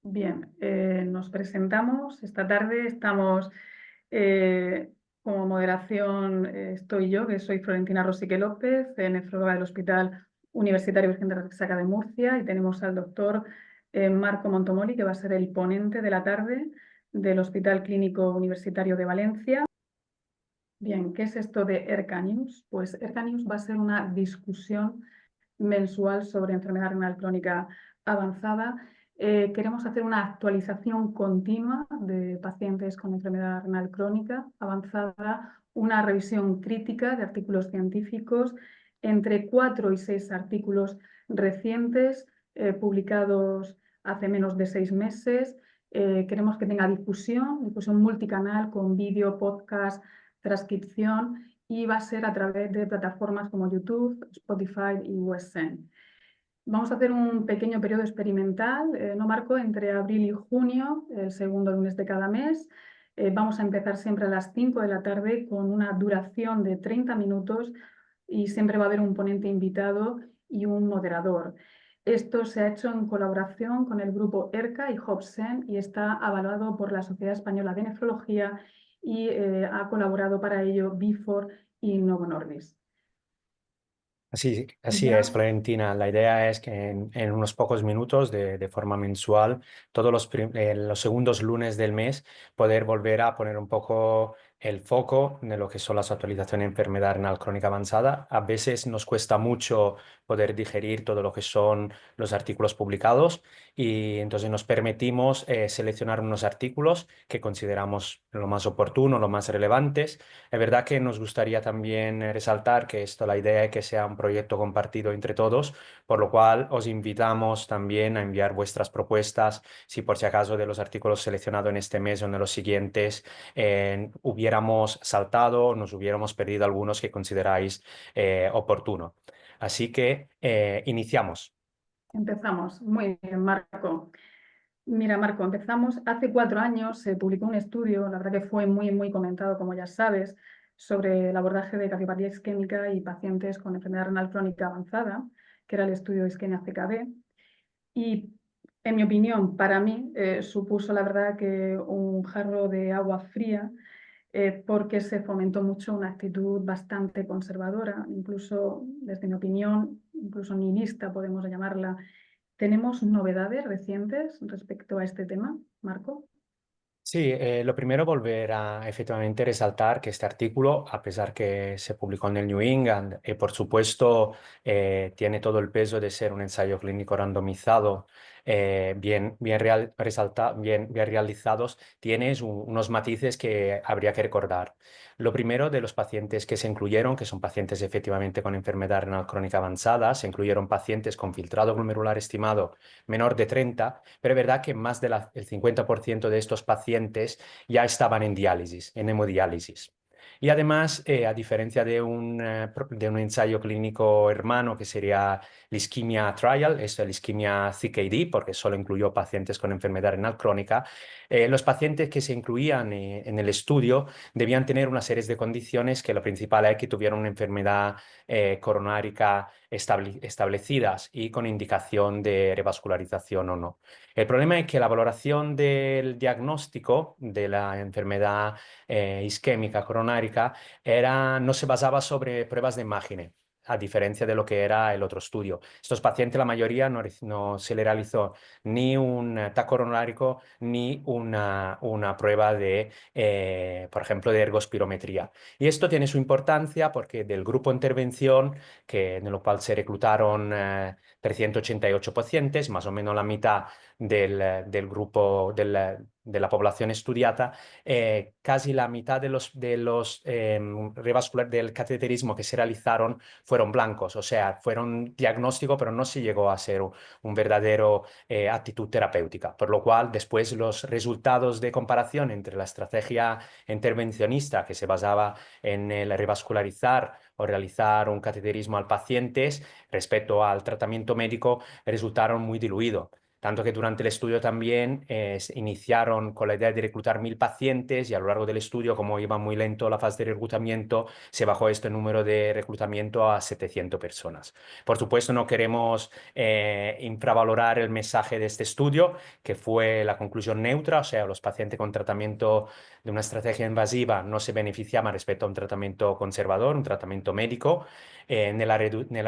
Bien, nos presentamos. Esta tarde estamos como moderación, estoy yo, que soy Florentina Rosique López, nefróloga del Hospital Universitario Virgen de Resaca de Murcia, y tenemos al doctor Marco Montomoli, que va a ser el ponente de la tarde del Hospital Clínico Universitario de Valencia. Bien, ¿qué es esto de ERCA News? Pues ERCA News va a ser una discusión mensual sobre enfermedad renal crónica avanzada. Queremos hacer una actualización continua de pacientes con enfermedad renal crónica avanzada, una revisión crítica de artículos científicos, entre 4 y 6 artículos recientes publicados hace menos de 6 meses. Queremos que tenga difusión multicanal con vídeo, podcast, transcripción, y va a ser a través de plataformas como YouTube, Spotify y Western. Vamos a hacer un pequeño periodo experimental, ¿no, Marco? Entre abril y junio, el segundo lunes de cada mes. Vamos a empezar siempre a las 5 de la tarde con una duración de 30 minutos y siempre va a haber un ponente invitado y un moderador. Esto se ha hecho en colaboración con el grupo ERCA y Hobson y está avalado por la Sociedad Española de Nefrología y ha colaborado para ello Vifor y Novo Nordisk. Así es, Ya. Florentina. La idea es que en unos pocos minutos, de forma mensual, todos los segundos lunes del mes, poder volver a poner un poco el foco de lo que son las actualizaciones de enfermedad renal crónica avanzada. A veces nos cuesta mucho poder digerir todo lo que son los artículos publicados y entonces nos permitimos seleccionar unos artículos que consideramos lo más oportuno, lo más relevantes. Es verdad que nos gustaría también resaltar que la idea es que sea un proyecto compartido entre todos, por lo cual os invitamos también a enviar vuestras propuestas, si por si acaso de los artículos seleccionados en este mes o en los siguientes hubiéramos saltado, nos hubiéramos perdido algunos que consideráis oportuno. Así que iniciamos. Empezamos. Muy bien, Marco. Mira, Marco, empezamos hace 4 años, se publicó un estudio, la verdad que fue muy comentado, como ya sabes, sobre el abordaje de cardiopatía isquémica y pacientes con enfermedad renal crónica avanzada, que era el estudio de isquemia CKD. Y, en mi opinión, para mí, supuso la verdad que un jarro de agua fría, porque se fomentó mucho una actitud bastante conservadora, incluso, desde mi opinión, incluso nihilista, podemos llamarla. ¿Tenemos novedades recientes respecto a este tema, Marco? Sí, lo primero volver a efectivamente resaltar que este artículo, a pesar que se publicó en el New England, por supuesto tiene todo el peso de ser un ensayo clínico randomizado, bien realizados, tienes unos matices que habría que recordar. Lo primero, de los pacientes que se incluyeron, que son pacientes efectivamente con enfermedad renal crónica avanzada, se incluyeron pacientes con filtrado glomerular estimado menor de 30, pero es verdad que más del 50% de estos pacientes ya estaban en diálisis, en hemodiálisis. Y además, a diferencia de un ensayo clínico hermano que sería la isquemia trial, es la isquemia CKD, porque solo incluyó pacientes con enfermedad renal crónica, los pacientes que se incluían en el estudio debían tener una serie de condiciones que lo principal es que tuvieran una enfermedad coronárica establecidas y con indicación de revascularización o no. El problema es que la valoración del diagnóstico de la enfermedad isquémica coronárica no se basaba sobre pruebas de imagen, a diferencia de lo que era el otro estudio. Estos pacientes, la mayoría, no se le realizó ni un TAC coronárico ni una prueba por ejemplo, de ergospirometría. Y esto tiene su importancia porque del grupo intervención, en lo cual se reclutaron 388 pacientes, más o menos la mitad del grupo de la población estudiada, casi la mitad de los del cateterismo que se realizaron fueron blancos, o sea, fueron diagnóstico, pero no se llegó a ser un verdadero actitud terapéutica, por lo cual después los resultados de comparación entre la estrategia intervencionista que se basaba en el revascularizar o realizar un cateterismo al paciente respecto al tratamiento médico resultaron muy diluidos. Tanto que durante el estudio también se iniciaron con la idea de reclutar 1000 pacientes y a lo largo del estudio, como iba muy lento la fase de reclutamiento, se bajó este número de reclutamiento a 700 personas. Por supuesto, no queremos infravalorar el mensaje de este estudio, que fue la conclusión neutra, o sea, los pacientes con tratamiento de una estrategia invasiva no se beneficiaban respecto a un tratamiento conservador, un tratamiento médico, en la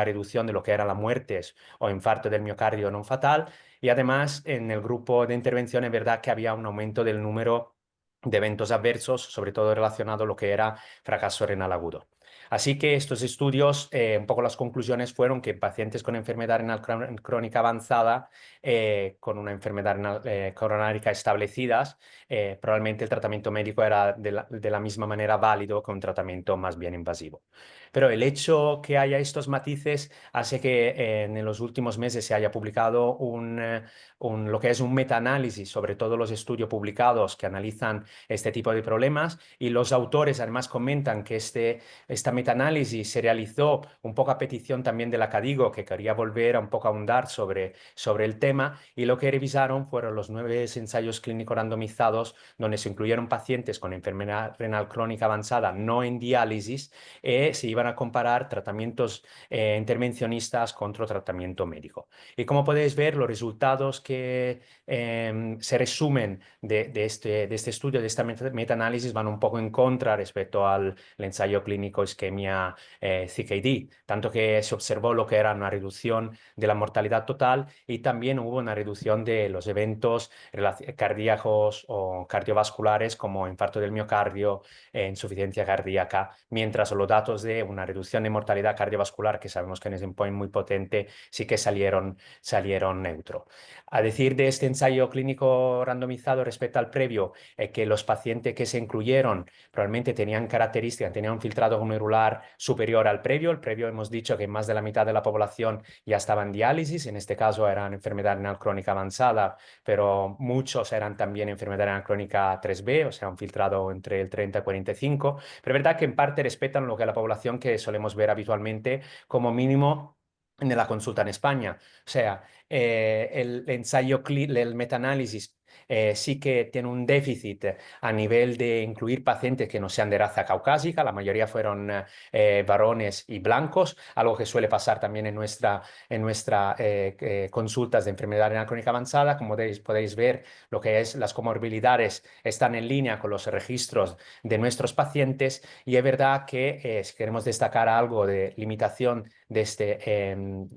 reducción de lo que eran las muertes o infarto del miocardio no fatal. Y además, en el grupo de intervención es verdad que había un aumento del número de eventos adversos, sobre todo relacionado a lo que era fracaso renal agudo. Así que estos estudios, un poco las conclusiones fueron que pacientes con enfermedad renal crónica avanzada, con una enfermedad renal coronárica establecidas, probablemente el tratamiento médico era de la misma manera válido que un tratamiento más bien invasivo. Pero el hecho que haya estos matices hace que en los últimos meses se haya publicado lo que es un metaanálisis sobre todos los estudios publicados que analizan este tipo de problemas, y los autores además comentan que esta metaanálisis se realizó un poco a petición también de la CADIGO, que quería volver a un poco a ahondar sobre el tema, y lo que revisaron fueron los 9 ensayos clínicos randomizados donde se incluyeron pacientes con enfermedad renal crónica avanzada no en diálisis, se iban a comparar tratamientos intervencionistas contra tratamiento médico. Y como podéis ver, los resultados que se resumen de este estudio, de esta metaanálisis, van un poco en contra respecto al ensayo clínico isquemia CKD, tanto que se observó lo que era una reducción de la mortalidad total y también hubo una reducción de los eventos cardíacos o cardiovasculares como infarto del miocardio, insuficiencia cardíaca, mientras los datos de una reducción de mortalidad cardiovascular, que sabemos que es un endpoint muy potente, sí que salieron neutro. A decir de este ensayo clínico randomizado respecto al previo, que los pacientes que se incluyeron probablemente tenían características, tenían un filtrado glomerular superior al previo. El previo hemos dicho que más de la mitad de la población ya estaba en diálisis, en este caso eran enfermedad renal crónica avanzada, pero muchos eran también enfermedad renal crónica 3B, o sea, un filtrado entre el 30 y 45, pero es verdad que en parte respetan lo que es la población que solemos ver habitualmente como mínimo en la consulta en España. O sea, el ensayo, el metaanálisis sí que tiene un déficit a nivel de incluir pacientes que no sean de raza caucásica, la mayoría fueron varones y blancos, algo que suele pasar también en nuestra consultas de enfermedad renal crónica avanzada. Como podéis ver, lo que es las comorbilidades están en línea con los registros de nuestros pacientes, y es verdad que si queremos destacar algo de limitación de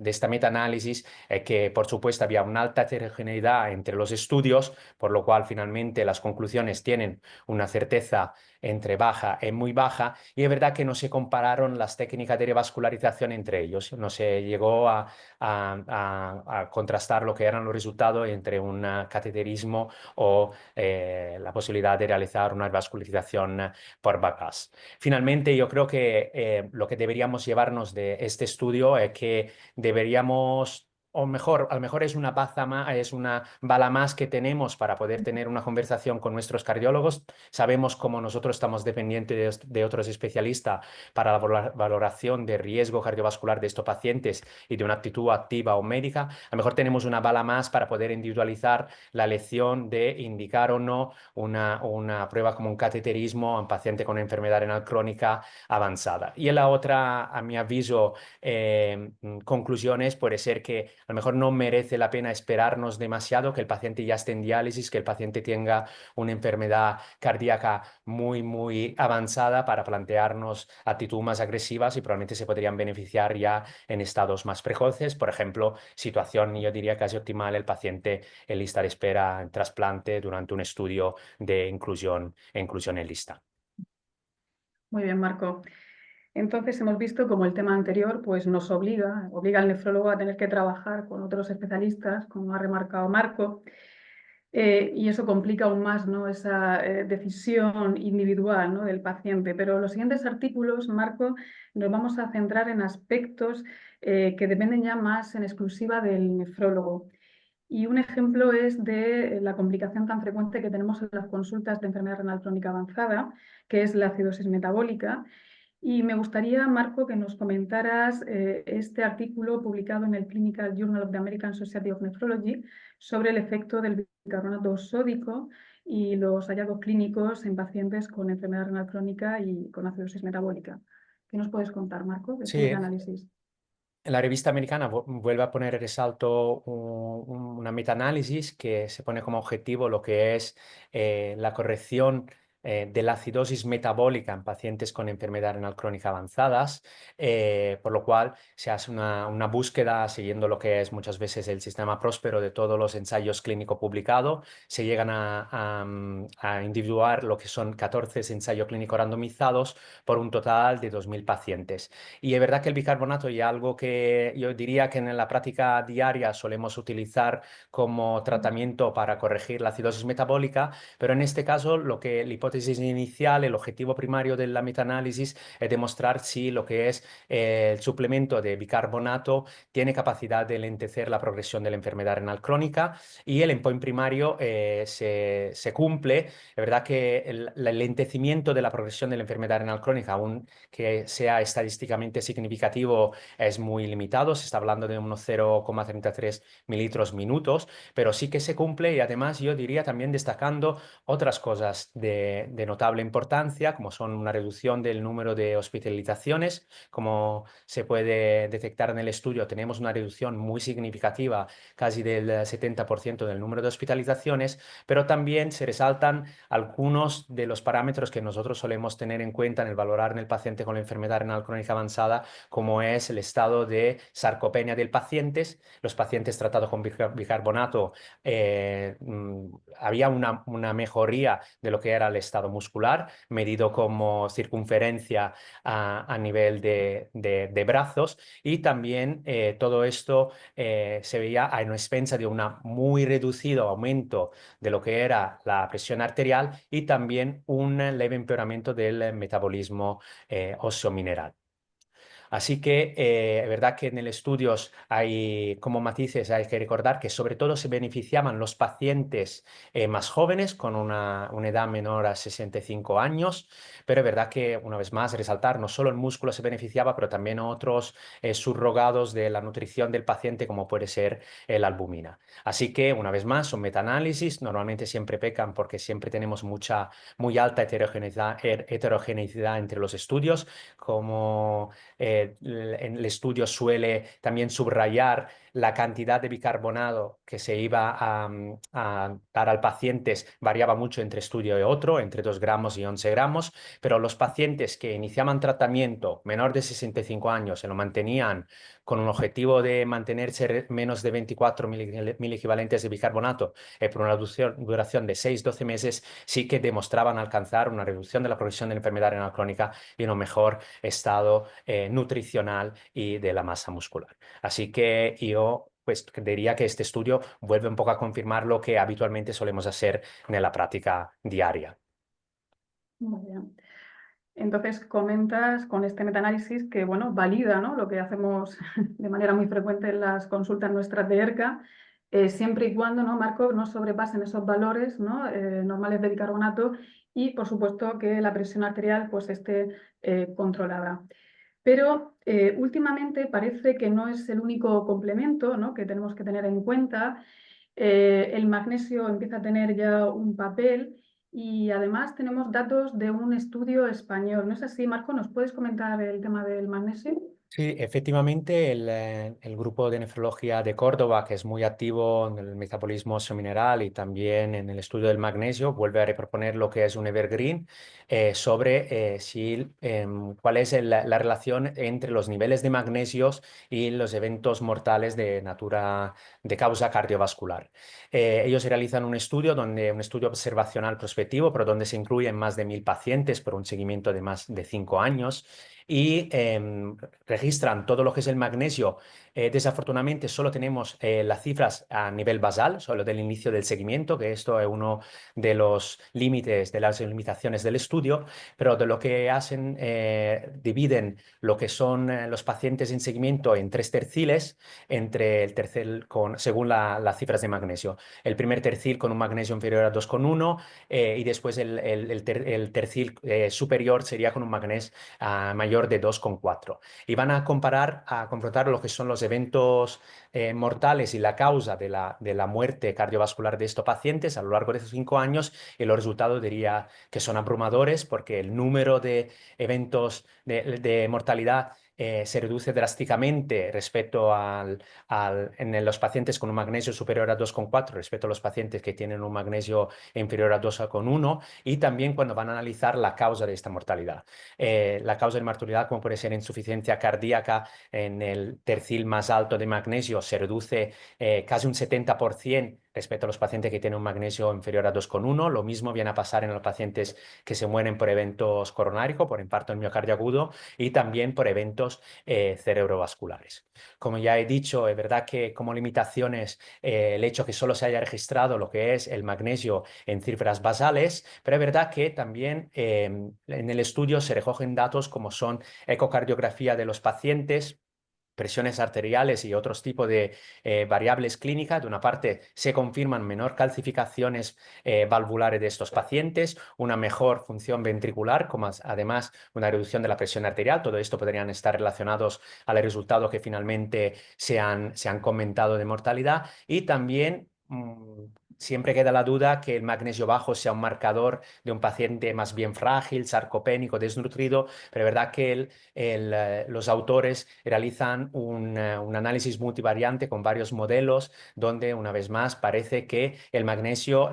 esta metaanálisis, que por supuesto había una alta heterogeneidad entre los estudios, por lo cual finalmente las conclusiones tienen una certeza entre baja y muy baja, y es verdad que no se compararon las técnicas de revascularización entre ellos, no se llegó a contrastar lo que eran los resultados entre un cateterismo o la posibilidad de realizar una revascularización por bypass. Finalmente, yo creo que lo que deberíamos llevarnos de este estudio es que deberíamos, o mejor, a lo mejor es una bala más que tenemos para poder tener una conversación con nuestros cardiólogos. Sabemos cómo nosotros estamos dependientes de otros especialistas para la valoración de riesgo cardiovascular de estos pacientes y de una actitud activa o médica. A lo mejor tenemos una bala más para poder individualizar la elección de indicar o no una prueba como un cateterismo a un paciente con enfermedad renal crónica avanzada. Y en la otra, a mi aviso, conclusiones puede ser que a lo mejor no merece la pena esperarnos demasiado que el paciente ya esté en diálisis, que el paciente tenga una enfermedad cardíaca muy, muy avanzada para plantearnos actitudes más agresivas, y probablemente se podrían beneficiar ya en estados más precoces. Por ejemplo, situación, yo diría casi optimal, el paciente en lista de espera en trasplante durante un estudio de inclusión en lista. Muy bien, Marco. Entonces hemos visto como el tema anterior pues nos obliga al nefrólogo a tener que trabajar con otros especialistas, como ha remarcado Marco. y eso complica aún más, ¿no? Esa decisión individual, ¿no? del paciente. Pero los siguientes artículos, Marco, nos vamos a centrar en aspectos que dependen ya más en exclusiva del nefrólogo. Y un ejemplo es de la complicación tan frecuente que tenemos en las consultas de enfermedad renal crónica avanzada, que es la acidosis metabólica. Y me gustaría, Marco, que nos comentaras este artículo publicado en el Clinical Journal of the American Society of Nephrology sobre el efecto del bicarbonato sódico y los hallazgos clínicos en pacientes con enfermedad renal crónica y con acidosis metabólica. ¿Qué nos puedes contar, Marco, de este Sí, metaanálisis? la revista americana vuelve a poner en resalto una metaanálisis que se pone como objetivo lo que es la corrección de la acidosis metabólica en pacientes con enfermedad renal crónica avanzadas, por lo cual se hace una búsqueda siguiendo lo que es muchas veces el sistema próspero de todos los ensayos clínicos publicados. Se llegan a individuar lo que son 14 ensayos clínicos randomizados por un total de 2.000 pacientes. Y es verdad que el bicarbonato es algo que yo diría que en la práctica diaria solemos utilizar como tratamiento para corregir la acidosis metabólica, pero en este caso la hipótesis inicial, el objetivo primario de la metaanálisis es demostrar si lo que es el suplemento de bicarbonato tiene capacidad de lentecer la progresión de la enfermedad renal crónica y el endpoint primario se cumple. Es verdad que el lentecimiento de la progresión de la enfermedad renal crónica, aún que sea estadísticamente significativo, es muy limitado. Se está hablando de unos 0,33 mililitros minutos, pero sí que se cumple y además yo diría también destacando otras cosas de notable importancia, como son una reducción del número de hospitalizaciones. Como se puede detectar en el estudio, tenemos una reducción muy significativa, casi del 70% del número de hospitalizaciones, pero también se resaltan algunos de los parámetros que nosotros solemos tener en cuenta en el valorar en el paciente con la enfermedad renal crónica avanzada, como es el estado de sarcopenia del paciente. Los pacientes tratados con bicarbonato había una mejoría de lo que era el estado muscular, medido como circunferencia a nivel de brazos, y también todo esto se veía a expensa de un muy reducido aumento de lo que era la presión arterial y también un leve empeoramiento del metabolismo óseo mineral. Así que es verdad que en el estudio hay como matices, hay que recordar que sobre todo se beneficiaban los pacientes más jóvenes con una edad menor a 65 años, pero es verdad que una vez más resaltar, no solo el músculo se beneficiaba, pero también otros subrogados de la nutrición del paciente como puede ser la albumina. Así que una vez más son metaanálisis, normalmente siempre pecan porque siempre tenemos muy alta heterogeneidad entre los estudios, como en el estudio suele también subrayar la cantidad de bicarbonato que se iba a dar al paciente, variaba mucho entre estudio y otro, entre 2 gramos y 11 gramos, pero los pacientes que iniciaban tratamiento menor de 65 años se lo mantenían con un objetivo de mantenerse menos de 24 equivalentes de bicarbonato por una duración de 6-12 meses, sí que demostraban alcanzar una reducción de la progresión de la enfermedad renal crónica y un mejor estado nutricional y de la masa muscular. Así que yo pues diría que este estudio vuelve un poco a confirmar lo que habitualmente solemos hacer en la práctica diaria. Muy bien. Entonces comentas con este metaanálisis que, bueno, valida, ¿no?, lo que hacemos de manera muy frecuente en las consultas nuestras de ERCA, siempre y cuando, ¿no, Marco?, no sobrepasen esos valores, ¿no?, normales de bicarbonato y, por supuesto, que la presión arterial pues, esté controlada. Pero últimamente parece que no es el único complemento, ¿no?, que tenemos que tener en cuenta. El magnesio empieza a tener ya un papel y además tenemos datos de un estudio español. ¿No es así, Marco? ¿Nos puedes comentar el tema del magnesio? Sí, efectivamente, el grupo de nefrología de Córdoba, que es muy activo en el metabolismo mineral y también en el estudio del magnesio, vuelve a reproponer lo que es un evergreen sobre cuál es la relación entre los niveles de magnesios y los eventos mortales de causa cardiovascular. Ellos realizan un estudio observacional prospectivo, pero donde se incluyen más de 1.000 pacientes por un seguimiento de más de 5 años. y registran todo lo que es el magnesio. Desafortunadamente solo tenemos las cifras a nivel basal, solo del inicio del seguimiento, que esto es uno de los límites, de las limitaciones del estudio, pero de lo que hacen, dividen lo que son los pacientes en seguimiento en tres terciles, entre el tercer, según las cifras de magnesio. El primer tercil con un magnesio inferior a 2,1 y después el tercil superior sería con un magnesio mayor de 2,4. Y van a comparar, a confrontar lo que son los eventos mortales y la causa de la muerte cardiovascular de estos pacientes a lo largo de esos 5 años, y los resultados diría que son abrumadores porque el número de eventos de mortalidad se reduce drásticamente respecto en los pacientes con un magnesio superior a 2,4 respecto a los pacientes que tienen un magnesio inferior a 2,1, y también cuando van a analizar la causa de esta mortalidad. La causa de mortalidad, como puede ser insuficiencia cardíaca en el tercil más alto de magnesio, se reduce casi un 70% respecto a los pacientes que tienen un magnesio inferior a 2,1. Lo mismo viene a pasar en los pacientes que se mueren por eventos coronáricos, por infarto del miocardio agudo, y también por eventos cerebrovasculares. Como ya he dicho, es verdad que como limitaciones el hecho que solo se haya registrado lo que es el magnesio en cifras basales, pero es verdad que también en el estudio se recogen datos como son ecocardiografía de los pacientes, presiones arteriales y otros tipos de variables clínicas. De una parte, se confirman menor calcificaciones valvulares de estos pacientes, una mejor función ventricular, como además una reducción de la presión arterial. Todo esto podrían estar relacionados al resultado que finalmente se han comentado de mortalidad. Y también siempre queda la duda que el magnesio bajo sea un marcador de un paciente más bien frágil, sarcopénico, desnutrido, pero es verdad que los autores realizan un análisis multivariante con varios modelos donde, una vez más, parece que el magnesio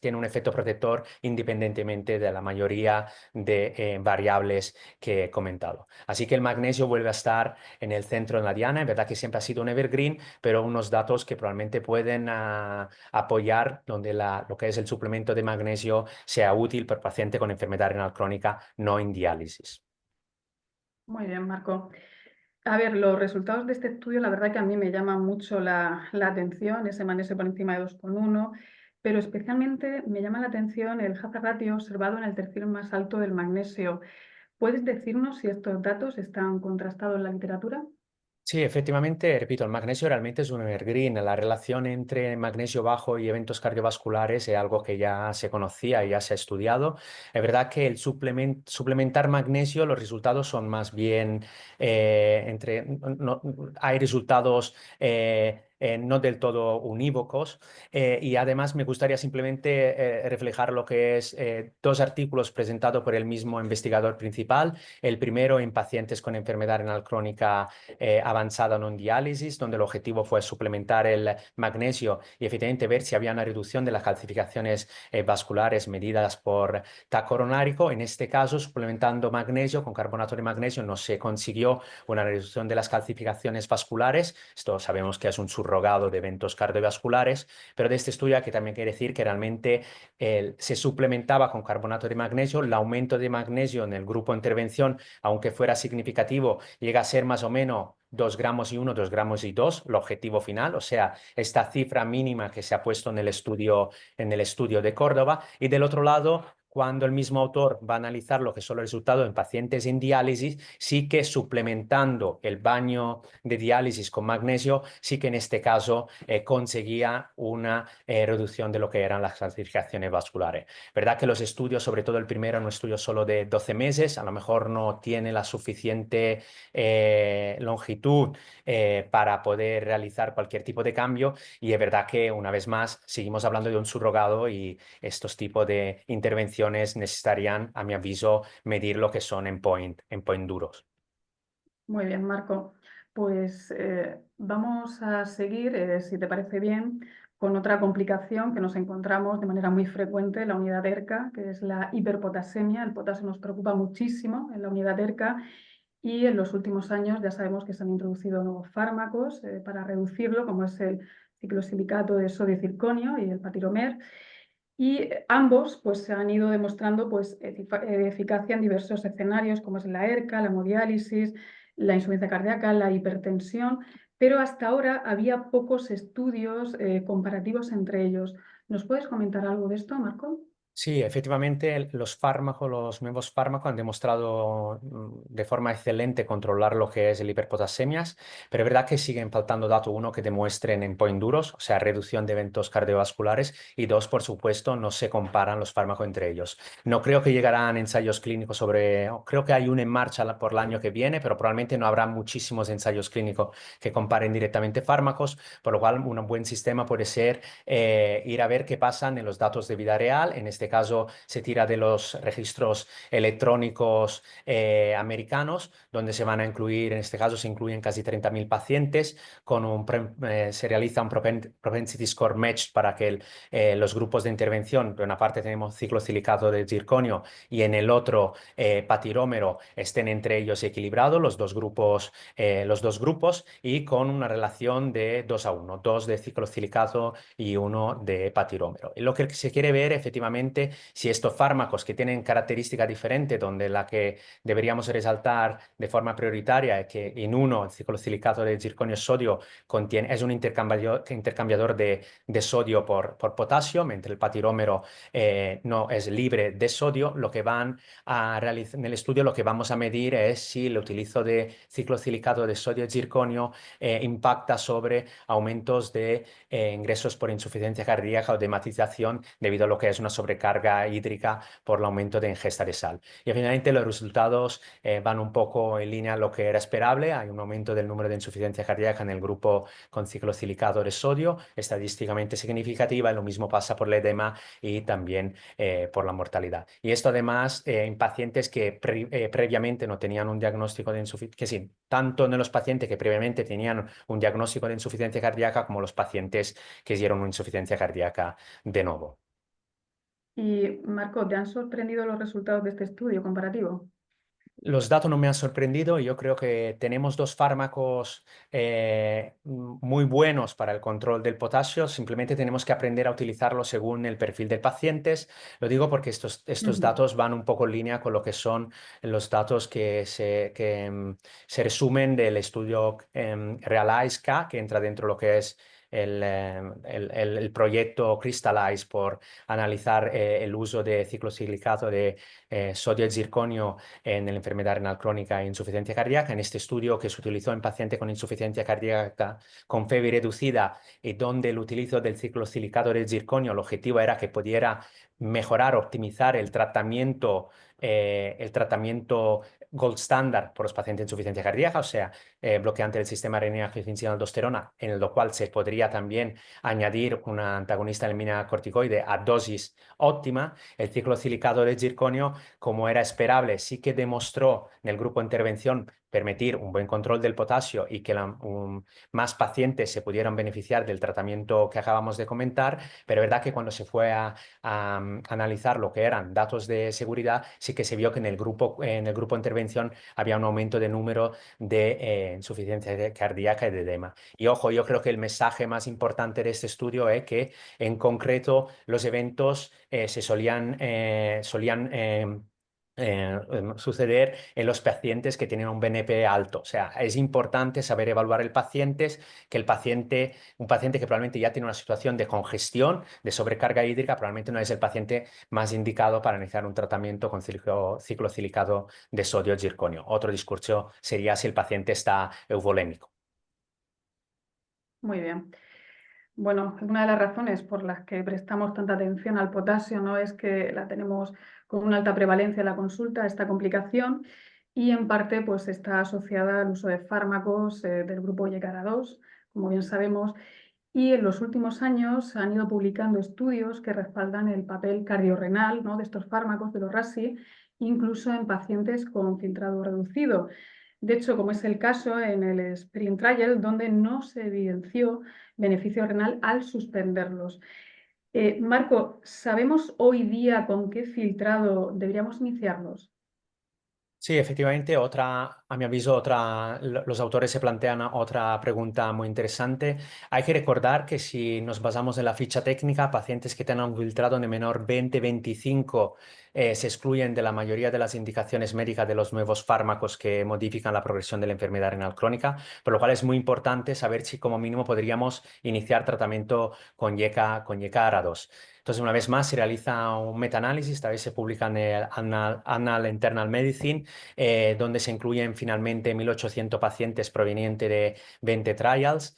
tiene un efecto protector independientemente de la mayoría de variables que he comentado. Así que el magnesio vuelve a estar en el centro de la diana. Es verdad que siempre ha sido un evergreen, pero unos datos que probablemente pueden apoyar donde lo que es el suplemento de magnesio sea útil para paciente con enfermedad renal crónica no en diálisis. Muy bien, Marco. A ver, los resultados de este estudio, la verdad que a mí me llaman mucho la atención, ese magnesio por encima de 2,1, pero especialmente me llama la atención el hazard ratio observado en el tercio más alto del magnesio. ¿Puedes decirnos si estos datos están contrastados en la literatura? Sí, efectivamente, repito, el magnesio realmente es un evergreen. La relación entre magnesio bajo y eventos cardiovasculares es algo que ya se conocía y ya se ha estudiado. Es verdad que el suplementar magnesio, los resultados son más bien hay resultados no del todo unívocos, y además me gustaría simplemente reflejar lo que es dos artículos presentados por el mismo investigador principal. El primero en pacientes con enfermedad renal crónica avanzada non diálisis, donde el objetivo fue suplementar el magnesio y efectivamente ver si había una reducción de las calcificaciones vasculares medidas por TAC coronárico. En este caso, suplementando magnesio con carbonato de magnesio no se consiguió una reducción de las calcificaciones vasculares. Esto sabemos que es un subrogado de eventos cardiovasculares, pero de este estudio hay que también quiere decir que realmente se suplementaba con carbonato de magnesio. El aumento de magnesio en el grupo de intervención, aunque fuera significativo, llega a ser más o menos 2 gramos y 1, 2 gramos y 2, el objetivo final, o sea, esta cifra mínima que se ha puesto en el estudio de Córdoba. Y del otro lado, cuando el mismo autor va a analizar lo que son los resultados en pacientes en diálisis, sí que suplementando el baño de diálisis con magnesio, sí que en este caso conseguía una reducción de lo que eran las calcificaciones vasculares. Verdad que los estudios, sobre todo el primero, un estudio solo de 12 meses, a lo mejor no tiene la suficiente longitud para poder realizar cualquier tipo de cambio, y es verdad que una vez más seguimos hablando de un subrogado y estos tipos de intervenciones necesitarían, a mi aviso, medir lo que son endpoint duros. Muy bien, Marco. Pues vamos a seguir, si te parece bien, con otra complicación que nos encontramos de manera muy frecuente en la unidad ERCA, que es la hiperpotasemia. El potasio nos preocupa muchísimo en la unidad ERCA y en los últimos años ya sabemos que se han introducido nuevos fármacos para reducirlo, como es el ciclosilicato de sodio y circonio y el patiromer. Y ambos pues, se han ido demostrando pues, eficacia en diversos escenarios, como es la ERCA, la hemodiálisis, la insuficiencia cardíaca, la hipertensión, pero hasta ahora había pocos estudios comparativos entre ellos. ¿Nos puedes comentar algo de esto, Marco? Sí, efectivamente, los fármacos, los nuevos fármacos han demostrado de forma excelente controlar lo que es el hiperpotasemias, pero es verdad que siguen faltando datos, uno, que demuestren endpoints duros, o sea, reducción de eventos cardiovasculares, y dos, por supuesto, no se comparan los fármacos entre ellos. No creo que llegarán ensayos clínicos creo que hay uno en marcha por el año que viene, pero probablemente no habrá muchísimos ensayos clínicos que comparen directamente fármacos, por lo cual un buen sistema puede ser ir a ver qué pasan en los datos de vida real. En este caso se tira de los registros electrónicos americanos, donde se van a incluir, en este caso se incluyen casi 30.000 pacientes, se realiza un propensity score match para que los grupos de intervención, de una parte tenemos ciclosilicato de zirconio y en el otro patirómero, estén entre ellos equilibrados los dos grupos y con una relación de 2:1, 2 de ciclosilicato y uno de patirómero. Y lo que se quiere ver efectivamente si estos fármacos que tienen características diferentes, donde la que deberíamos resaltar de forma prioritaria es que en uno el ciclosilicato de zirconio sodio es un intercambiador de sodio por potasio, mientras el patirómero no es libre de sodio. Lo que van a realizar en el estudio, lo que vamos a medir es si el utilizo de ciclosilicato de sodio y zirconio impacta sobre aumentos de ingresos por insuficiencia cardíaca o de hematización debido a lo que es una sobrecarga hídrica por el aumento de ingesta de sal. Y finalmente los resultados van un poco en línea a lo que era esperable. Hay un aumento del número de insuficiencia cardíaca en el grupo con ciclosilicato de sodio, estadísticamente significativa, y lo mismo pasa por el edema y también por la mortalidad. Y esto además en pacientes que previamente no tenían un diagnóstico de insuficiencia, que sí, tanto en los pacientes que previamente tenían un diagnóstico de insuficiencia cardíaca como los pacientes que hicieron una insuficiencia cardíaca de nuevo. Y Marco, ¿te han sorprendido los resultados de este estudio comparativo? Los datos no me han sorprendido. Yo creo que tenemos dos fármacos muy buenos para el control del potasio. Simplemente tenemos que aprender a utilizarlos según el perfil del paciente. Lo digo porque estos Ujú. datos van un poco en línea con lo que son los datos se resumen del estudio Realize-K, que entra dentro de lo que es el proyecto Crystallize por analizar el uso de ciclosilicato de sodio y zirconio en la enfermedad renal crónica e insuficiencia cardíaca. En este estudio que se utilizó en pacientes con insuficiencia cardíaca con fiebre reducida y donde el utilizo del ciclosilicato de zirconio, el objetivo era que pudiera mejorar, optimizar el tratamiento gold standard por los pacientes de insuficiencia cardíaca, o sea, bloqueante del sistema renina-angiotensina-aldosterona, en lo cual se podría también añadir una antagonista de la corticoide a dosis óptima. El ciclosilicato de zirconio, como era esperable, sí que demostró en el grupo de intervención permitir un buen control del potasio y que más pacientes se pudieran beneficiar del tratamiento que acabamos de comentar, pero es verdad que cuando se fue a analizar lo que eran datos de seguridad, sí que se vio que en el grupo de intervención había un aumento de número de insuficiencia cardíaca y de edema. Y ojo, yo creo que el mensaje más importante de este estudio es que en concreto los eventos suceder en los pacientes que tienen un BNP alto. O sea, es importante saber evaluar el paciente, un paciente que probablemente ya tiene una situación de congestión, de sobrecarga hídrica, probablemente no es el paciente más indicado para iniciar un tratamiento con ciclosilicato de sodio zirconio. Otro discurso sería si el paciente está euvolémico. Muy bien. Bueno, una de las razones por las que prestamos tanta atención al potasio, ¿no?, es que la tenemos con una alta prevalencia en la consulta, esta complicación, y en parte pues, está asociada al uso de fármacos del grupo YCARA2, como bien sabemos, y en los últimos años se han ido publicando estudios que respaldan el papel cardiorrenal, ¿no?, de estos fármacos, de los RASi, incluso en pacientes con filtrado reducido. De hecho, como es el caso en el Sprint Trial, donde no se evidenció beneficio renal al suspenderlos. Marco, ¿sabemos hoy día con qué filtrado deberíamos iniciarlos? Sí, efectivamente, a mi aviso, los autores se plantean otra pregunta muy interesante. Hay que recordar que si nos basamos en la ficha técnica, pacientes que tengan un filtrado de menor 20-25 se excluyen de la mayoría de las indicaciones médicas de los nuevos fármacos que modifican la progresión de la enfermedad renal crónica, por lo cual es muy importante saber si como mínimo podríamos iniciar tratamiento con YECA ARA2. Entonces, una vez más, se realiza un metaanálisis, esta vez se publica en el Annal Internal Medicine, donde se incluyen finalmente 1.800 pacientes provenientes de 20 trials.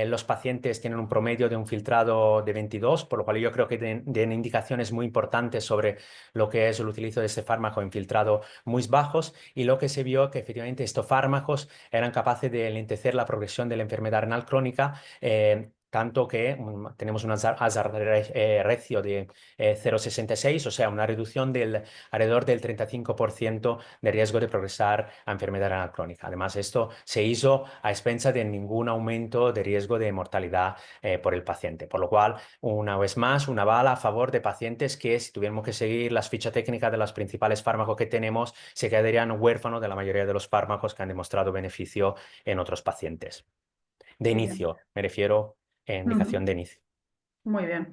Los pacientes tienen un promedio de un filtrado de 22, por lo cual yo creo que den indicaciones muy importantes sobre lo que es el utilizo de este fármaco en filtrado muy bajos, y lo que se vio que efectivamente estos fármacos eran capaces de lentecer la progresión de la enfermedad renal crónica. Tanto que tenemos un hazard ratio de 0,66, o sea, una reducción del alrededor del 35% de riesgo de progresar a enfermedad renal crónica. Además, esto se hizo a expensa de ningún aumento de riesgo de mortalidad por el paciente. Por lo cual, una vez más, una bala a favor de pacientes que, si tuviéramos que seguir las fichas técnicas de los principales fármacos que tenemos, se quedarían huérfanos de la mayoría de los fármacos que han demostrado beneficio en otros pacientes. De Muy bien. inicio, me refiero a indicación Ujú. de inicio. Muy bien.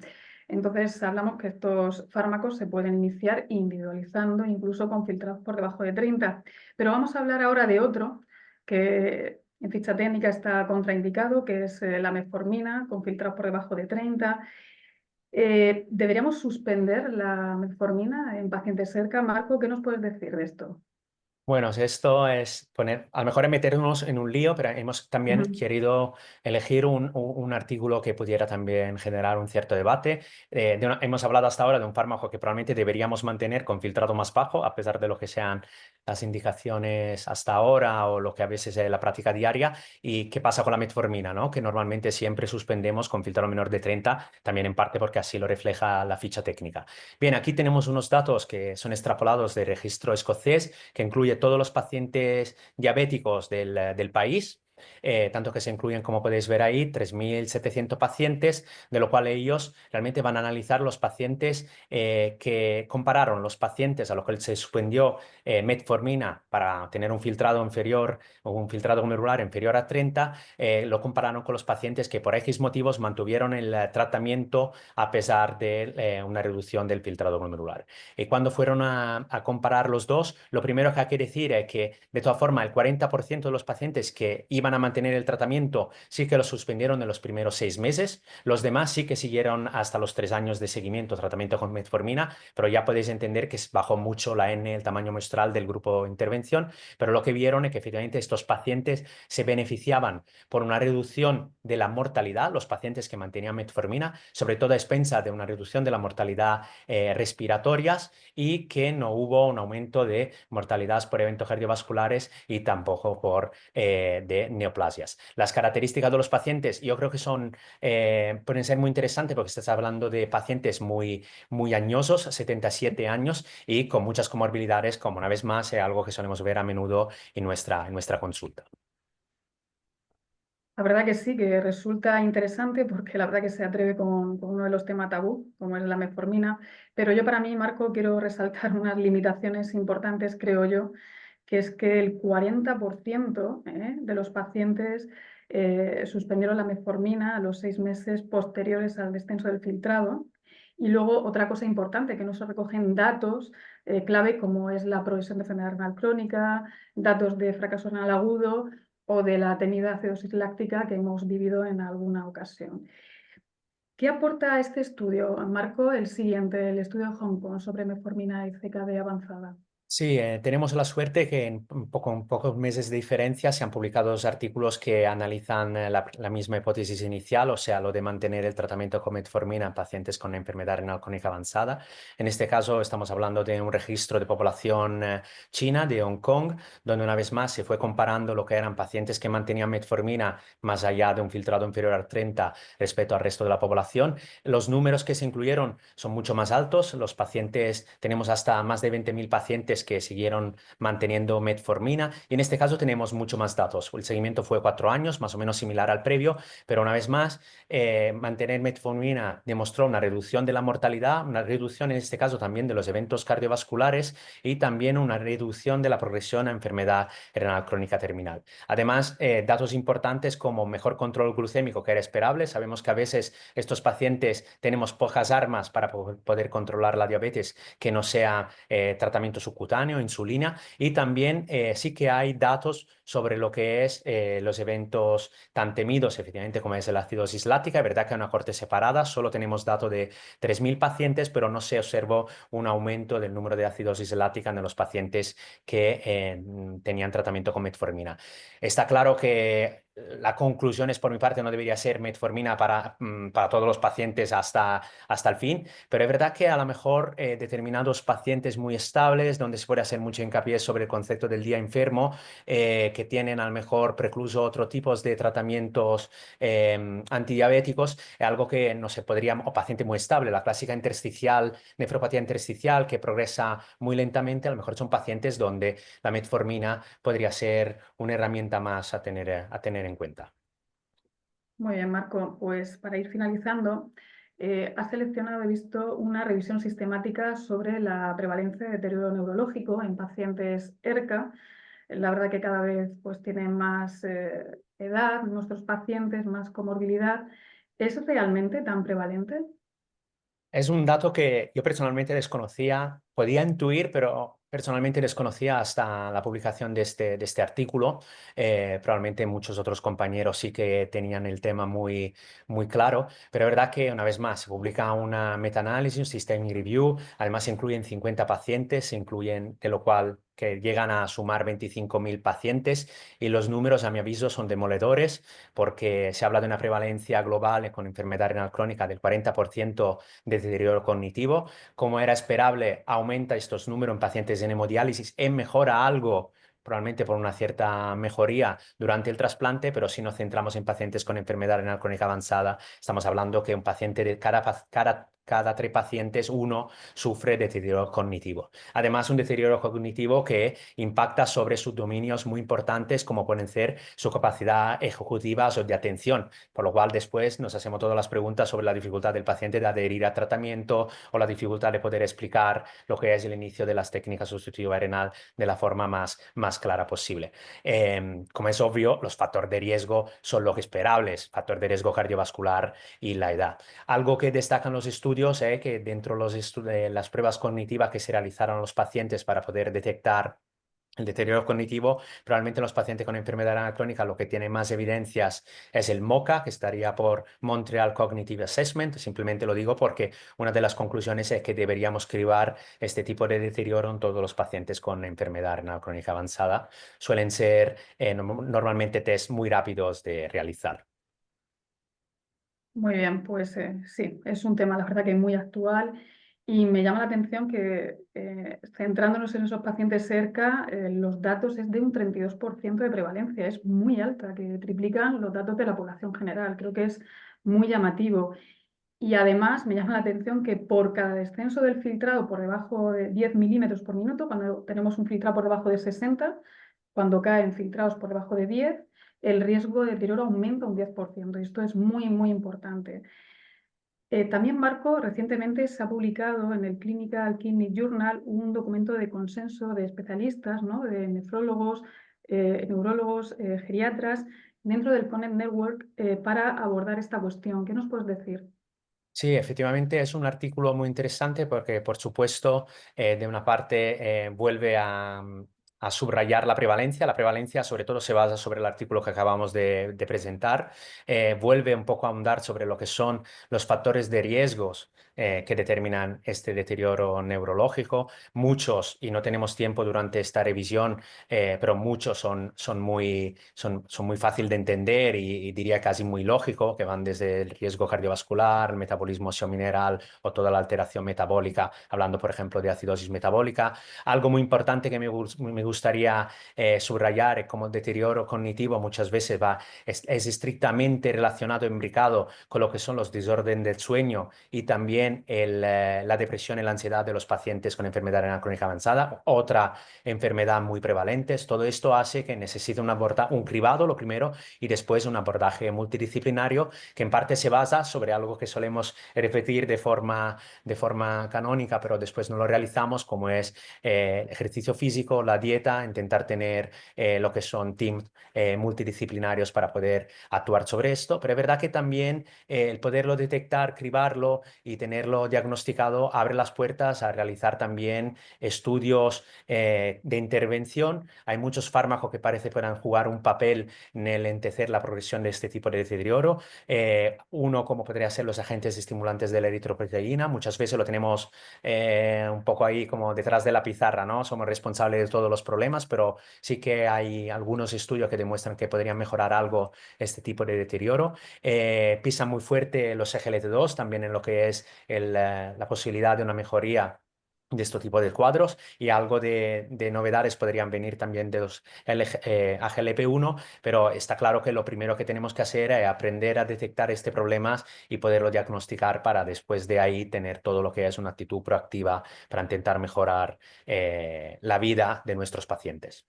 Entonces hablamos que estos fármacos se pueden iniciar individualizando, incluso con filtrados por debajo de 30. Pero vamos a hablar ahora de otro que en ficha técnica está contraindicado, que es la metformina con filtrados por debajo de 30. ¿Deberíamos suspender la metformina en pacientes cerca? Marco, ¿qué nos puedes decir de esto? Bueno, esto es poner, a lo mejor es meternos en un lío, pero hemos también Ujú. querido elegir un artículo que pudiera también generar un cierto debate. Hemos hablado hasta ahora de un fármaco que probablemente deberíamos mantener con filtrado más bajo, a pesar de lo que sean las indicaciones hasta ahora o lo que a veces es la práctica diaria. ¿Y qué pasa con la metformina, ¿no? Que normalmente siempre suspendemos con filtrado menor de 30, también en parte porque así lo refleja la ficha técnica. Bien, aquí tenemos unos datos que son extrapolados del registro escocés, que incluye todos los pacientes diabéticos del país, tanto que se incluyen, como podéis ver ahí, 3.700 pacientes, de lo cual ellos realmente van a analizar los pacientes que compararon los pacientes a los que se suspendió metformina para tener un filtrado inferior o un filtrado glomerular inferior a 30, lo compararon con los pacientes que por X motivos mantuvieron el tratamiento a pesar de una reducción del filtrado glomerular. Y cuando fueron a comparar los dos, lo primero que hay que decir es que, de todas formas, el 40% de los pacientes que iban a mantener el tratamiento sí que lo suspendieron en los primeros 6 meses. Los demás sí que siguieron hasta los 3 años de seguimiento, tratamiento con metformina, pero ya podéis entender que bajó mucho la N, el tamaño muestral del grupo de intervención. Pero lo que vieron es que efectivamente estos pacientes se beneficiaban por una reducción de la mortalidad, los pacientes que mantenían metformina, sobre todo a expensa de una reducción de la mortalidad respiratorias, y que no hubo un aumento de mortalidad por eventos cardiovasculares y tampoco de neoplasias. Las características de los pacientes yo creo que pueden ser muy interesantes porque estás hablando de pacientes muy añosos, 77 años, y con muchas comorbilidades, como una vez más es algo que solemos ver a menudo en nuestra consulta. La verdad que sí, que resulta interesante porque la verdad que se atreve con uno de los temas tabú, como es la metformina. Pero yo para mí, Marco, quiero resaltar unas limitaciones importantes, creo yo, que es que el 40% de los pacientes suspendieron la metformina a los 6 meses posteriores al descenso del filtrado. Y luego otra cosa importante, que no se recogen datos clave como es la progresión de enfermedad renal crónica, datos de fracaso renal agudo o de la temida acidosis láctica que hemos vivido en alguna ocasión. ¿Qué aporta este estudio, Marco? El siguiente, el estudio de Hong Kong sobre metformina y CKD avanzada. Sí, tenemos la suerte que en pocos meses de diferencia se han publicado dos artículos que analizan la misma hipótesis inicial, o sea, lo de mantener el tratamiento con metformina en pacientes con enfermedad renal crónica avanzada. En este caso estamos hablando de un registro de población china, de Hong Kong, donde una vez más se fue comparando lo que eran pacientes que mantenían metformina más allá de un filtrado inferior al 30 respecto al resto de la población. Los números que se incluyeron son mucho más altos. Los pacientes, tenemos hasta más de 20.000 pacientes pacientes que siguieron manteniendo metformina y en este caso tenemos mucho más datos. El seguimiento fue 4 años, más o menos similar al previo, pero una vez más, mantener metformina demostró una reducción de la mortalidad, una reducción en este caso también de los eventos cardiovasculares y también una reducción de la progresión a enfermedad renal crónica terminal. Además, datos importantes como mejor control glucémico que era esperable. Sabemos que a veces estos pacientes tenemos pocas armas para poder controlar la diabetes que no sea tratamiento subcutáneo, insulina, y también sí que hay datos sobre lo que es los eventos tan temidos, efectivamente, como es la acidosis láctica. Es verdad que hay una corte separada, solo tenemos datos de 3.000 pacientes, pero no se observó un aumento del número de acidosis láctica en los pacientes que tenían tratamiento con metformina. Está claro que la conclusión es, por mi parte, no debería ser metformina para todos los pacientes hasta el fin, pero es verdad que a lo mejor determinados pacientes muy estables, donde se puede hacer mucho hincapié sobre el concepto del día enfermo, que tienen a lo mejor precluso otro tipos de tratamientos antidiabéticos, algo que no se podría, o paciente muy estable, la clásica intersticial, nefropatía intersticial que progresa muy lentamente, a lo mejor son pacientes donde la metformina podría ser una herramienta más a tener en cuenta. Muy bien, Marco. Pues para ir finalizando, has seleccionado, he visto, una revisión sistemática sobre la prevalencia de deterioro neurológico en pacientes ERCA. La verdad que cada vez pues, tienen más edad nuestros pacientes, más comorbilidad. ¿Es realmente tan prevalente? Es un dato que yo personalmente desconocía, podía intuir, pero personalmente desconocía hasta la publicación de este artículo. Probablemente muchos otros compañeros sí que tenían el tema muy, muy claro, pero es verdad que una vez más se publica una meta-análisis, un systemic review, además se incluyen 50 pacientes, se incluyen, de lo cual que llegan a sumar 25.000 pacientes y los números, a mi aviso, son demoledores porque se habla de una prevalencia global con enfermedad renal crónica del 40% de deterioro cognitivo. Como era esperable, aumenta estos números en pacientes en hemodiálisis, mejora algo probablemente por una cierta mejoría durante el trasplante, pero si nos centramos en pacientes con enfermedad renal crónica avanzada, estamos hablando que un paciente de cada 3 pacientes, uno sufre deterioro cognitivo. Además, un deterioro cognitivo que impacta sobre sus dominios muy importantes, como pueden ser su capacidad ejecutiva o de atención, por lo cual después nos hacemos todas las preguntas sobre la dificultad del paciente de adherir a tratamiento o la dificultad de poder explicar lo que es el inicio de las técnicas sustitutiva renal de la forma más clara posible. Como es obvio, los factores de riesgo son lo que esperables, factor de riesgo cardiovascular y la edad. Algo que destacan los estudios es que dentro de las pruebas cognitivas que se realizaron a los pacientes para poder detectar el deterioro cognitivo, probablemente en los pacientes con enfermedad renal crónica lo que tiene más evidencias es el MoCA, que estaría por Montreal Cognitive Assessment. Simplemente lo digo porque una de las conclusiones es que deberíamos cribar este tipo de deterioro en todos los pacientes con enfermedad renal crónica avanzada. Suelen ser normalmente test muy rápidos de realizar. Muy bien, pues sí, es un tema, la verdad, que muy actual y me llama la atención que centrándonos en esos pacientes cerca, los datos es de un 32% de prevalencia, es muy alta, que triplican los datos de la población general. Creo que es muy llamativo. Y además me llama la atención que por cada descenso del filtrado por debajo de 10 milímetros por minuto, cuando tenemos un filtrado por debajo de 60, cuando caen filtrados por debajo de 10, el riesgo de deterioro aumenta un 10%. Y esto es muy, muy importante. También, Marco, recientemente se ha publicado en el Clinical Kidney Journal un documento de consenso de especialistas, ¿no? De nefrólogos, neurólogos, geriatras, dentro del CONNECT Network para abordar esta cuestión. ¿Qué nos puedes decir? Sí, efectivamente es un artículo muy interesante porque, por supuesto, de una parte vuelve a subrayar la prevalencia. La prevalencia, sobre todo, se basa sobre el artículo que acabamos de presentar. Vuelve un poco a ahondar sobre lo que son los factores de riesgos que determinan este deterioro neurológico. Muchos, y no tenemos tiempo durante esta revisión, pero muchos son muy fácil de entender y diría casi muy lógico, que van desde el riesgo cardiovascular, el metabolismo mineral o toda la alteración metabólica, hablando por ejemplo de acidosis metabólica. Algo muy importante que me gustaría subrayar es cómo el deterioro cognitivo muchas veces es estrictamente relacionado, imbricado con lo que son los desórdenes del sueño y también la depresión y la ansiedad de los pacientes con enfermedad renal crónica avanzada, otra enfermedad muy prevalente. Todo esto hace que necesite un cribado, lo primero, y después un abordaje multidisciplinario que en parte se basa sobre algo que solemos repetir de forma canónica, pero después no lo realizamos, como es el ejercicio físico, la dieta, intentar tener lo que son teams multidisciplinarios para poder actuar sobre esto. Pero es verdad que también el poderlo detectar, cribarlo y tenerlo diagnosticado abre las puertas a realizar también estudios de intervención. Hay muchos fármacos que parece puedan jugar un papel en el entecer la progresión de este tipo de deterioro. Uno, como podría ser los agentes estimulantes de la eritroproteína, muchas veces lo tenemos un poco ahí como detrás de la pizarra, ¿no? Somos responsables de todos los problemas, pero sí que hay algunos estudios que demuestran que podrían mejorar algo este tipo de deterioro. Pisan muy fuerte los SGLT2 también en lo que es la posibilidad de una mejoría de este tipo de cuadros, y algo de novedades podrían venir también de los AGLP1, pero está claro que lo primero que tenemos que hacer es aprender a detectar este problema y poderlo diagnosticar para después de ahí tener todo lo que es una actitud proactiva para intentar mejorar la vida de nuestros pacientes.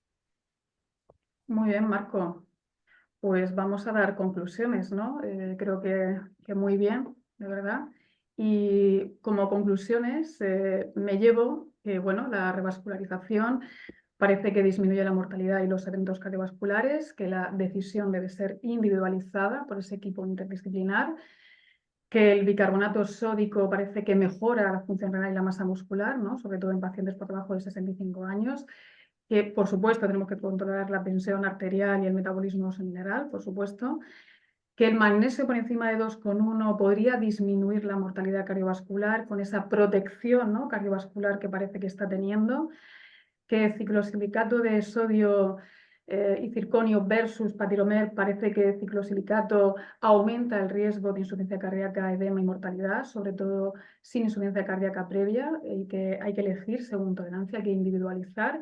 Muy bien, Marco. Pues vamos a dar conclusiones, ¿no? Creo que muy bien, de verdad. Y como conclusiones me llevo que, bueno, la revascularización parece que disminuye la mortalidad y los eventos cardiovasculares, que la decisión debe ser individualizada por ese equipo interdisciplinar, que el bicarbonato sódico parece que mejora la función renal y la masa muscular, ¿no? Sobre todo en pacientes por debajo de 65 años, que por supuesto tenemos que controlar la tensión arterial y el metabolismo general, por supuesto, que el magnesio por encima de 2,1 podría disminuir la mortalidad cardiovascular con esa protección, ¿no?, cardiovascular que parece que está teniendo, que el ciclosilicato de sodio y circonio versus patiromer parece que el ciclosilicato aumenta el riesgo de insuficiencia cardíaca, edema y mortalidad, sobre todo sin insuficiencia cardíaca previa, y que hay que elegir según tolerancia, hay que individualizar,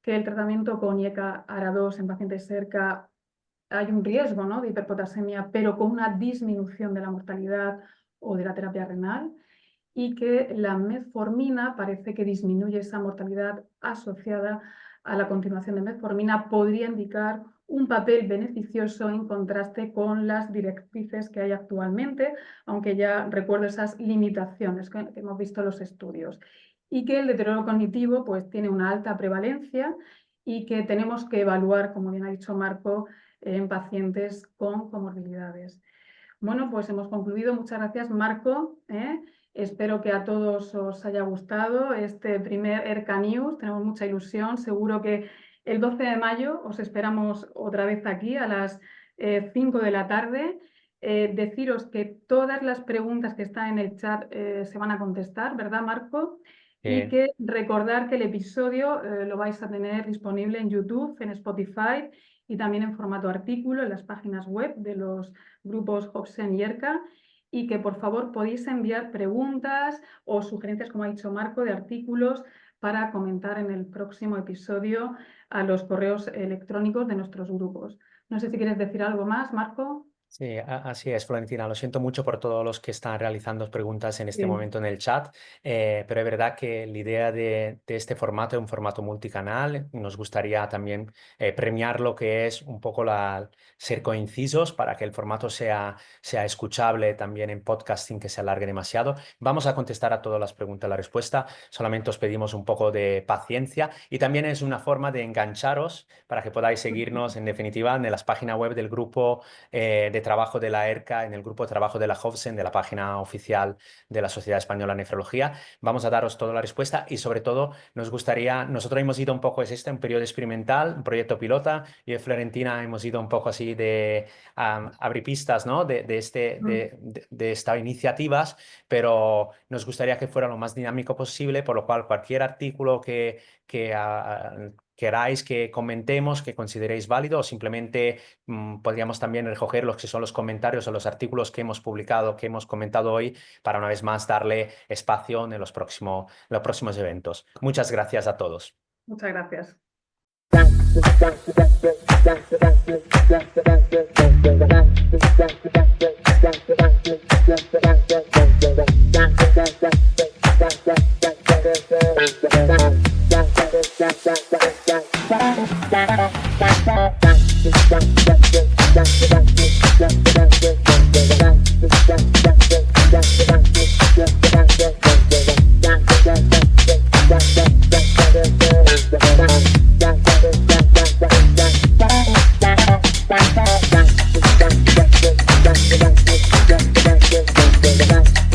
que el tratamiento con IECA ARA2 en pacientes cerca hay un riesgo, ¿no?, de hiperpotasemia, pero con una disminución de la mortalidad o de la terapia renal, y que la metformina parece que disminuye esa mortalidad asociada a la continuación de metformina, podría indicar un papel beneficioso en contraste con las directrices que hay actualmente, aunque ya recuerdo esas limitaciones que hemos visto en los estudios. Y que el deterioro cognitivo pues tiene una alta prevalencia y que tenemos que evaluar, como bien ha dicho Marco, en pacientes con comorbilidades. Bueno, pues hemos concluido. Muchas gracias, Marco. Espero que a todos os haya gustado este primer ERCA News. Tenemos mucha ilusión. Seguro que el 12 de mayo os esperamos otra vez aquí a las 5 de la tarde. Deciros que todas las preguntas que están en el chat se van a contestar, ¿verdad, Marco? Y que recordar que el episodio lo vais a tener disponible en YouTube, en Spotify y también en formato artículo en las páginas web de los grupos Hobson y ERCA, y que por favor podéis enviar preguntas o sugerencias, como ha dicho Marco, de artículos para comentar en el próximo episodio a los correos electrónicos de nuestros grupos. No sé si quieres decir algo más, Marco. Sí, así es, Florentina. Lo siento mucho por todos los que están realizando preguntas en este Sí. momento en el chat, pero es verdad que la idea de este formato es un formato multicanal. Nos gustaría también premiar lo que es un poco ser coincisos para que el formato sea escuchable también en podcast sin que se alargue demasiado. Vamos a contestar a todas las preguntas y la respuesta. Solamente os pedimos un poco de paciencia, y también es una forma de engancharos para que podáis seguirnos en definitiva en las páginas web del grupo de trabajo de la ERCA, en el grupo de trabajo de la Hobson, de la página oficial de la Sociedad Española de Nefrología. Vamos a daros toda la respuesta, y sobre todo nos gustaría, nosotros hemos ido un poco, un periodo experimental, un proyecto pilota, y en Florentina hemos ido un poco así de abrir pistas, ¿no?, de estas iniciativas, pero nos gustaría que fuera lo más dinámico posible, por lo cual cualquier artículo que queráis que comentemos, que consideréis válido, o simplemente podríamos también recoger los que son los comentarios o los artículos que hemos publicado, que hemos comentado hoy, para una vez más darle espacio en los próximos eventos. Muchas gracias a todos. Muchas gracias.